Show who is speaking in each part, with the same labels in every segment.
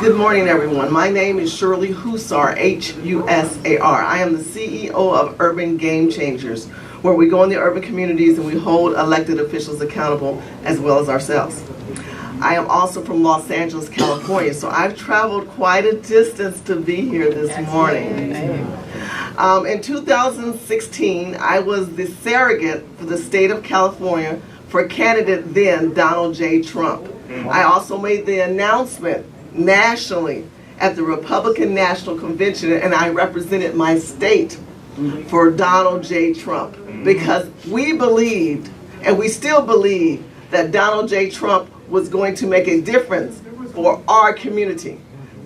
Speaker 1: Good morning, everyone. My name is Shirley Husar, H-U-S-A-R. I am the CEO of Urban Game Changers, where we go in the urban communities and we hold elected officials accountable as well as ourselves. I am also from Los Angeles, California, so I've traveled quite a distance to be here this morning. In 2016, I was the surrogate for the state of California for candidate then Donald J. Trump. I also made the announcement nationally at the Republican National Convention, and I represented my state for Donald J. Trump because we believed, and we still believe, that Donald J. Trump was going to make a difference for our community.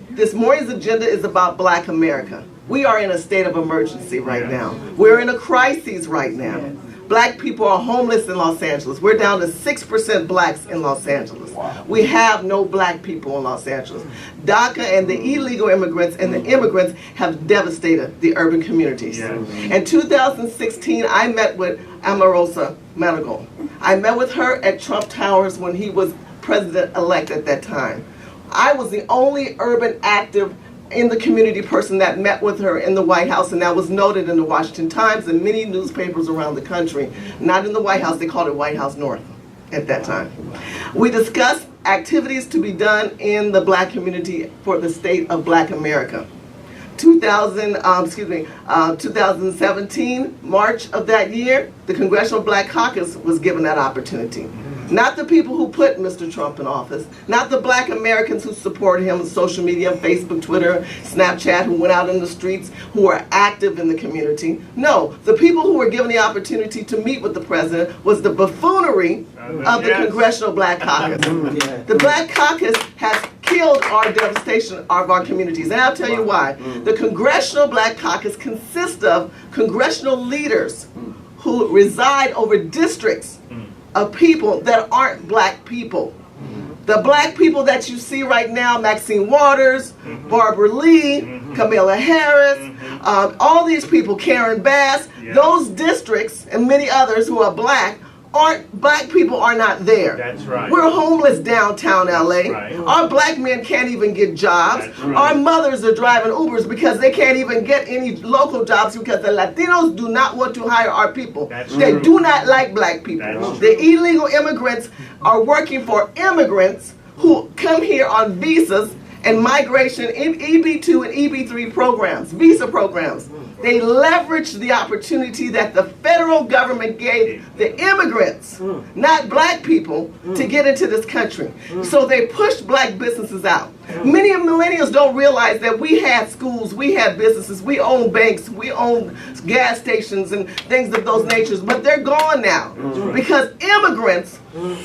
Speaker 1: This morning's agenda is about Black America. We are in a state of emergency right now. We're in a crisis right now. Black people are homeless in Los Angeles. We're down to 6% blacks in Los Angeles. We have no black people in Los Angeles. DACA and the illegal immigrants and the immigrants have devastated the urban communities. In 2016, I met with Omarosa Madrigal. I met with her at Trump Towers when he was president-elect at that time. I was the only urban active in the community person that met with her in the White House, and that was noted in the Washington Times and many newspapers around the country. Not in the White House, they called it White House North at that time. We discussed activities to be done in the black community for the state of Black America. 2017, March of that year, the Congressional Black Caucus was given that opportunity. Not the people who put Mr. Trump in office, not the Black Americans who support him on social media, Facebook, Twitter, Snapchat, who went out in the streets, who are active in the community. No, the people who were given the opportunity to meet with the president was the buffoonery of the Congressional Black Caucus. The Black Caucus has killed our devastation of our communities, and I'll tell you why. The Congressional Black Caucus consists of congressional leaders who reside over districts of people that aren't black people. The black people that you see right now, Maxine Waters, Barbara Lee, Kamala Harris, all these people, Karen Bass, those districts and many others who are black people are not there.
Speaker 2: That's right.
Speaker 1: We're homeless downtown LA. Right. Our black men can't even get jobs. Right. Our mothers are driving Ubers because they can't even get any local jobs because the Latinos do not want to hire our people.
Speaker 2: That's
Speaker 1: they
Speaker 2: true.
Speaker 1: do not like black people. The illegal immigrants are working for immigrants who come here on visas and migration EB2 and EB3 programs, visa programs. They leveraged the opportunity that the federal government gave the immigrants, not black people, to get into this country. So they pushed black businesses out. Many millennials don't realize that we had schools, we had businesses, we own banks, we own gas stations and things of those natures, but they're gone now because immigrants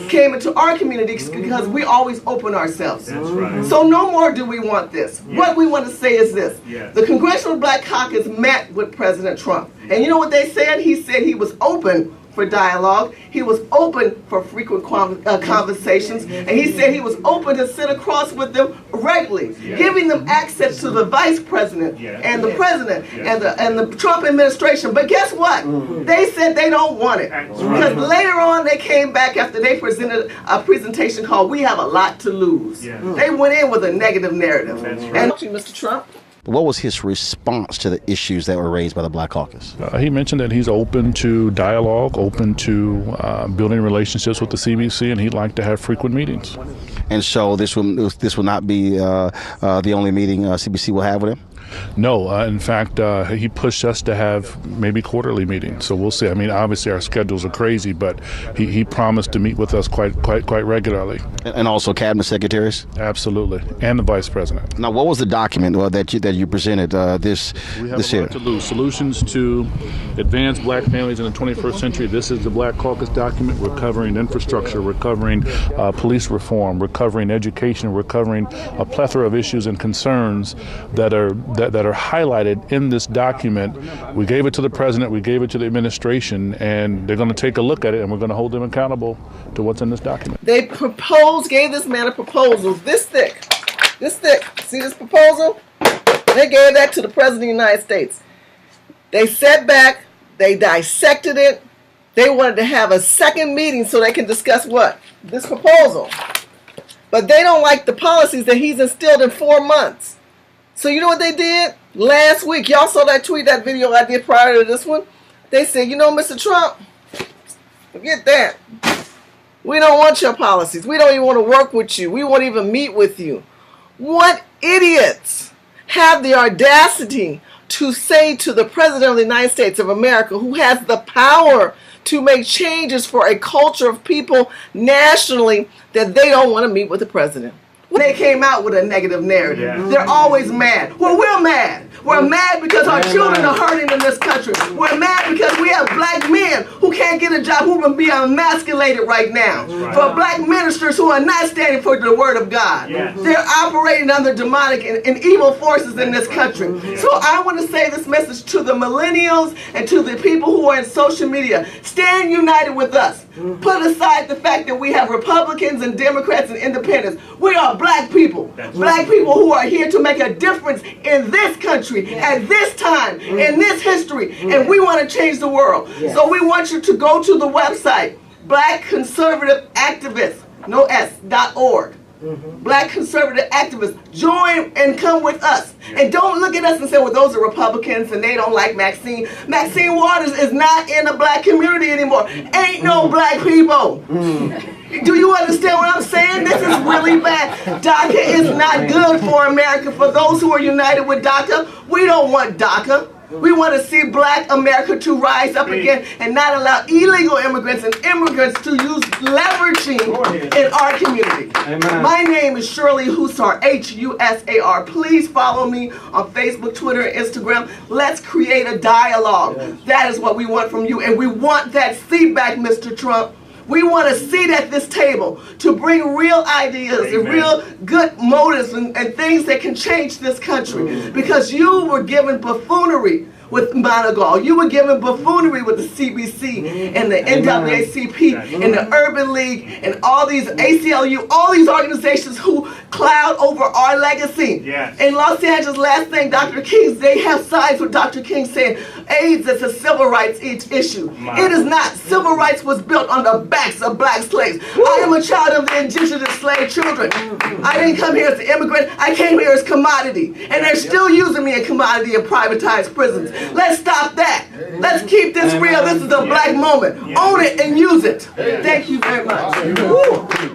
Speaker 1: came into our communities because we always open ourselves. So no more do we want this. What we want to say is this. The Congressional Black Caucus met with President Trump. And you know what they said? He said he was open for dialogue. He was open for frequent conversations. And he said he was open to sit across with them regularly, giving them access to the vice president and the president and the Trump administration. But guess what? They said they don't want it. Because later on they came back after they presented a presentation called "We Have a Lot to Lose." They went in with a negative narrative. And Mr. Trump,
Speaker 3: what was his response to the issues that were raised by the Black Caucus?
Speaker 4: He mentioned that he's open to dialogue, open to building relationships with the CBC, and he'd like to have frequent meetings.
Speaker 3: And so this will not be the only meeting CBC will have with him?
Speaker 4: No, in fact, he pushed us to have maybe quarterly meetings. So we'll see. I mean, obviously our schedules are crazy, but he promised to meet with us quite regularly.
Speaker 3: And also cabinet secretaries?
Speaker 4: Absolutely, and the vice president.
Speaker 3: Now, what was the document that you presented this year?
Speaker 4: We have a lot to lose. Solutions to advance black families in the 21st century. This is the Black Caucus document. We're covering infrastructure. We're covering police reform. We're covering education. We're covering a plethora of issues and concerns that are highlighted in this document. We gave it to the president, we gave it to the administration, and they're going to take a look at it, and we're going to hold them accountable to what's in this document.
Speaker 1: They gave this man a proposal this thick. See this proposal? They gave that to the president of the United States. They sat back, they dissected it. They wanted to have a second meeting so they can discuss what? This proposal. but they don't like the policies that he's instilled in 4 months. So you know what they did? Last week, y'all saw that tweet, that video I did prior to this one? They said, you know, Mr. Trump, forget that. We don't want your policies. We don't even want to work with you. We won't even meet with you. What idiots have the audacity to say to the President of the United States of America, who has the power to make changes for a culture of people nationally, that they don't want to meet with the President? They came out with a negative narrative. They're always mad. Well, we're mad. We're mad because our children are hurting in this country. We're mad because we have black men who can't get a job, who will be emasculated right now. For black ministers who are not standing for the word of God. They're operating under demonic and evil forces in this country. So I want to say this message to the millennials and to the people who are in social media. Stand united with us. Put aside the fact that we have Republicans and Democrats and independents. We are black people. Black people who are here to make a difference in this country, at this time, in this history. And we want to change the world. So we want you to go to the website, Black Conservative Activists, no S.org. Black Conservative Activists. Join and come with us. And don't look at us and say, well, those are Republicans and they don't like Maxine. Maxine Waters is not in the black community anymore. Ain't no black people. Do you understand what I'm saying? This is really bad. DACA is not good for America. For those who are united with DACA, we don't want DACA. We want to see black America to rise up again and not allow illegal immigrants and immigrants to use leveraging in our community. Amen. My name is Shirley Husar, Husar. Please follow me on Facebook, Twitter, and Instagram. Let's create a dialogue. That is what we want from you. And we want that seat back, Mr. Trump. We want a seat at this table to bring real ideas and real good motives and things that can change this country. Because you were given buffoonery with Monegal. You were given buffoonery with the CBC and the NAACP and the Urban League and all these ACLU, all these organizations who cloud over our legacy. In Los Angeles, last thing, Dr. King, they have sides with Dr. King saying AIDS is a civil rights issue. It is not. Civil rights was built on the backs of black slaves. I am a child of the indigenous slave children. I didn't come here as an immigrant. I came here as commodity. And they're still using me in commodity and privatized prisons. Let's stop that. Let's keep this real. This is a black moment. Own it and use it. Thank you very much.